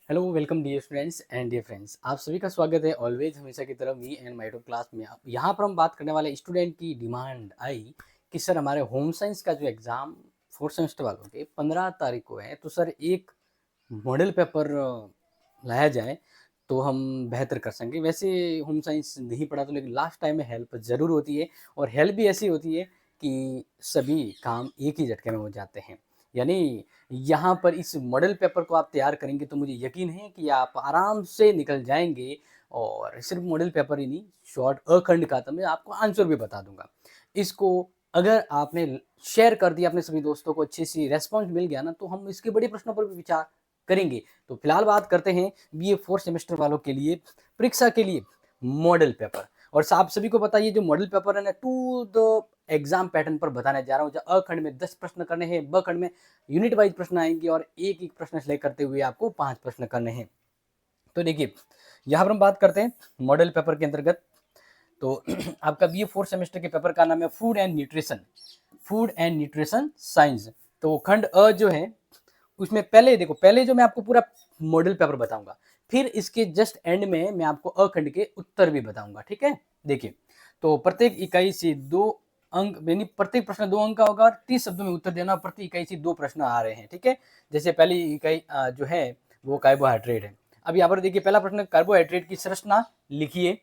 Hello welcome dear students and dear friends, आप सभी का स्वागत है ऑलवेज हमेशा की तरह मी एंड माइटो क्लास में। अब यहाँ पर हम बात करने वाले स्टूडेंट की डिमांड आई कि सर हमारे होम साइंस का जो एग्ज़ाम फोर्थ सेमेस्टर वालों के 15 तारीख को है, तो सर एक मॉडल पेपर लाया जाए तो हम बेहतर कर सकेंगे। वैसे होम साइंस नहीं पढ़ा तो लेकिन लास्ट टाइम में हेल्प ज़रूर होती है, और हेल्प भी ऐसी होती है कि सभी काम एक ही झटके में हो जाते हैं। यानी यहाँ पर इस मॉडल पेपर को आप तैयार करेंगे तो मुझे यकीन है कि आप आराम से निकल जाएंगे। और सिर्फ मॉडल पेपर ही नहीं, शॉर्ट अखंड का तो मैं आपको आंसर भी बता दूंगा। इसको अगर आपने शेयर कर दिया अपने सभी दोस्तों को, अच्छी सी रेस्पॉन्स मिल गया ना, तो हम इसके बड़े प्रश्नों पर भी विचार करेंगे। तो फिलहाल बात करते हैं बीए फोर्थ सेमेस्टर वालों के लिए परीक्षा के लिए मॉडल पेपर। और आप सभी को पता है, ये जो मॉडल पेपर है ना, टू द एग्जाम पैटर्न पर बताने जा रहा हूँ। अ खंड में 10 प्रश्न करने हैं, ब खंड में यूनिट वाइज प्रश्न आएंगे, और एक एक प्रश्न सिलेक्ट करते हुए आपको 5 प्रश्न करने हैं। तो देखिए, यहाँ पर हम बात करते हैं मॉडल पेपर के अंतर्गत। तो आपका बीए फोर्थ सेमेस्टर के पेपर का नाम है फूड एंड न्यूट्रिशन साइंस। तो खंड अ जो है उसमें पहले देखो, पहले जो मैं आपको पूरा मॉडल पेपर बताऊंगा, फिर इसके जस्ट एंड में मैं आपको अखंड के उत्तर भी बताऊंगा, ठीक है। देखिए, तो प्रत्येक इकाई से 2 अंक, यानी प्रत्येक प्रश्न 2 अंक का होगा, और 30 शब्दों में उत्तर देना। प्रति इकाई से 2 प्रश्न आ रहे हैं, ठीक है। जैसे पहली इकाई जो है वो कार्बोहाइड्रेट है। अब यहाँ पर देखिए, पहला प्रश्न, कार्बोहाइड्रेट की संरचना लिखिए।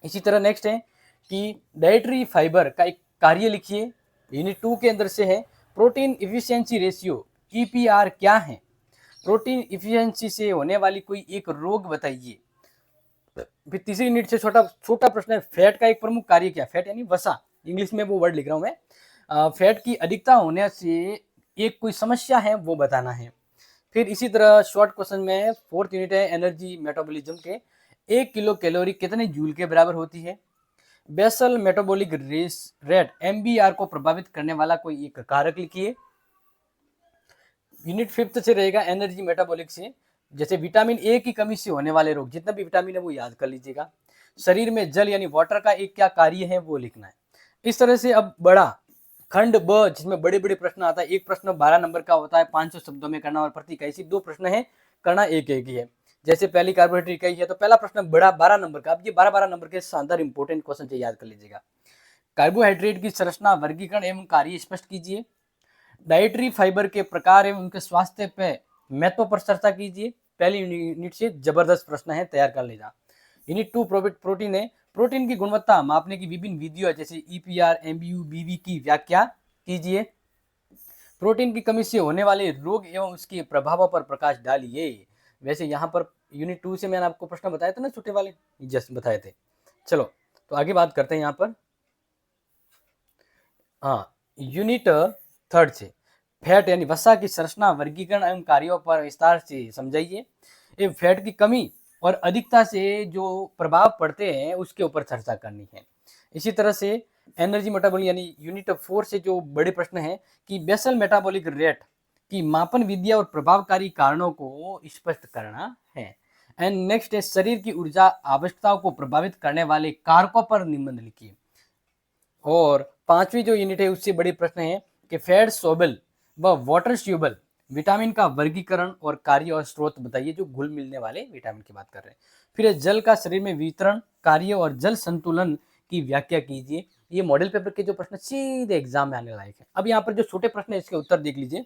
इसी तरह नेक्स्ट है कि डाइटरी फाइबर का एक कार्य लिखिए। यूनिट 2 के अंदर से है प्रोटीन इफिशियंसी रेशियो पीपीआर क्या है। प्रोटीन इफिशियंसी से होने वाली कोई एक रोग बताइए। फिर तीसरी यूनिट से छोटा छोटा प्रश्न है, फैट का एक प्रमुख कार्य क्या। फैट यानी वसा, इंग्लिश में वो वर्ड लिख रहा हूं मैं। फैट की अधिकता होने से एक कोई समस्या है वो बताना है। फिर इसी तरह शॉर्ट क्वेश्चन में फोर्थ यूनिट है एनर्जी मेटाबॉलिज्म के, 1 किलो कैलोरी कितने जूल के बराबर होती है। बेसल मेटाबॉलिक रेट एमबीआर को प्रभावित करने वाला कोई एक कारक लिखिए। यूनिट 5 से रहेगा एनर्जी मेटाबॉलिक से, जैसे विटामिन ए की कमी से होने वाले रोग, जितना भी विटामिन है वो याद कर लीजिएगा। शरीर में जल यानी वाटर का एक क्या कार्य है वो लिखना है। इस तरह से अब बड़ा खंड ब, जिसमें बड़े बड़े प्रश्न आता है, एक प्रश्न 12 नंबर का होता है, 500 शब्दों में करना, और प्रति इकाई से 2 प्रश्न है, करना एक एक ही है। जैसे पहली कार्बोहाइड्रेट इकाई है तो पहला प्रश्न बड़ा 12 नंबर का। अब ये 12 नंबर के शानदार इंपॉर्टेंट क्वेश्चन से याद कर लीजिएगा। कार्बोहाइड्रेट की संरचना, वर्गीकरण एवं कार्य स्पष्ट कीजिए। डाइटरी फाइबर के प्रकार एवं उनके स्वास्थ्य पे महत्व पर चर्चा कीजिए। पहली यूनिट से जबरदस्त प्रश्न है, तैयार कर लेना। यूनिट 2 प्रोटीन है, प्रोटीन की गुणवत्ता मापने की विभिन्न विधियों जैसे ईपीआर, एमबीयू, बीवी की व्याख्या कीजिए। प्रोटीन की कमी से होने वाले रोग एवं उसके प्रभावों पर प्रकाश डालिए। वैसे यहाँ पर यूनिट 2 से मैंने आपको प्रश्न बताए थे ना, छोटे वाले जस्ट बताए थे। चलो, तो आगे बात करते हैं यहाँ पर। हाँ, यूनिट 3 से फैट यानी वसा की संरचना, वर्गीकरण एवं कार्यों पर विस्तार से समझाइए। ये फैट की कमी और अधिकता से जो प्रभाव पड़ते हैं उसके ऊपर चर्चा करनी है। इसी तरह से एनर्जी मेटाबॉलिक यानी यूनिट 4 से जो बड़े प्रश्न है कि बेसल मेटाबॉलिक रेट की मापन विधिया और प्रभावकारी कारणों को स्पष्ट करना है। एंड नेक्स्ट है शरीर की ऊर्जा आवश्यकताओं को प्रभावित करने वाले कारकों पर निबंध लिखिए। और 5वीं जो यूनिट है उससे बड़े प्रश्न है कि फैट सोबल व वाटर स्यूबल विटामिन का वर्गीकरण और कार्य और स्रोत बताइए, जो घुल मिलने वाले विटामिन की बात कर रहे हैं। फिर जल का शरीर में वितरण, कार्य और जल संतुलन की व्याख्या कीजिए। ये मॉडल पेपर के जो प्रश्न सीधे एग्जाम में आने लायक है। अब यहाँ पर जो छोटे प्रश्न है इसके उत्तर देख लीजिए।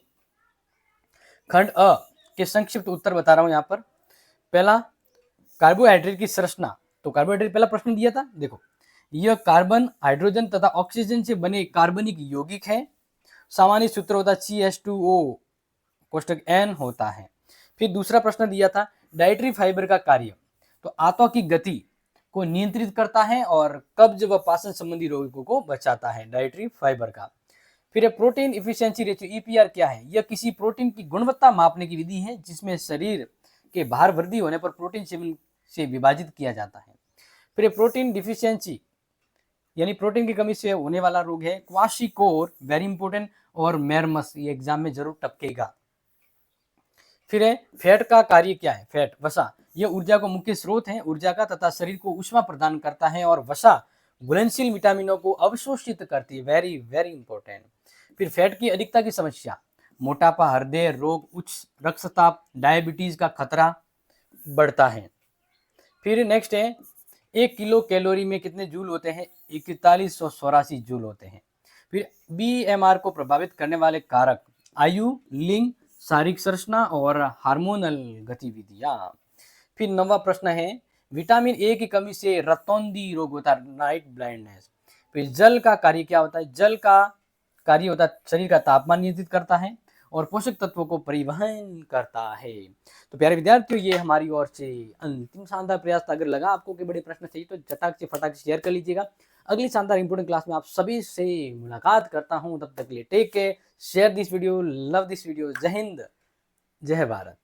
खंड अ के संक्षिप्त उत्तर बता रहा हूं यहाँ पर। पहला, कार्बोहाइड्रेट की संरचना। तो कार्बोहाइड्रेट पहला प्रश्न दिया था, देखो, यह कार्बन, हाइड्रोजन तथा ऑक्सीजन से बने कार्बनिक यौगिक है। सामान्य सूत्र होता है CH2O कोष्टक N होता है। फिर दूसरा प्रश्न दिया था डाइटरी फाइबर का कार्य। तो आंतों की गति को नियंत्रित करता है और कब्ज व पाचन संबंधी रोगों को बचाता है, डाइटरी फाइबर का। फिर प्रोटीन इफिशियंसी रेशियो EPR क्या है। यह किसी प्रोटीन की गुणवत्ता मापने की विधि है जिसमें शरीर के भार वृद्धि होने पर प्रोटीन सेवन से विभाजित किया जाता है। फिर प्रोटीन डिफिशियंसी यानी प्रोटीन की कमी से होने वाला रोग है क्वाशिकोर, वेरी इंपॉर्टेंट, और मेरमस, ये एग्जाम में जरूर टपकेगा। फिर है फैट का कार्य क्या है। फैट वसा, यह ऊर्जा को मुख्य स्रोत है ऊर्जा का तथा शरीर को ऊष्मा प्रदान करता है, और वसा घुलनशील विटामिनों को अवशोषित करती है, वेरी वेरी इंपॉर्टेंट। फिर फैट की अधिकता की समस्या, मोटापा, हृदय रोग, उच्च रक्तचाप, डायबिटीज का खतरा बढ़ता है। फिर नेक्स्ट है 1 किलो कैलोरी में कितने जूल होते हैं? 4184 जूल होते हैं। फिर बीएमआर को प्रभावित करने वाले कारक आयु, लिंग, शारीरिक संरचना और हार्मोनल गतिविधियां। फिर 9वां प्रश्न है विटामिन ए की कमी से रतौंधी रोग होता है, नाइट ब्लाइंडनेस। फिर जल का कार्य क्या होता है? जल का कार्य होता है शरीर का तापमान नियंत्रित करता है और पोषक तत्वों को परिवहन करता है। तो प्यारे विद्यार्थियों, ये हमारी ओर से अंतिम शानदार प्रयास था। अगर लगा आपको कि बड़े प्रश्न सही तो झटाक से फटाक से शेयर कर लीजिएगा। अगली शानदार इंपोर्टेंट क्लास में आप सभी से मुलाकात करता हूं। तब तक के लिए take care, share this video, love this video. जय हिंद, जय भारत।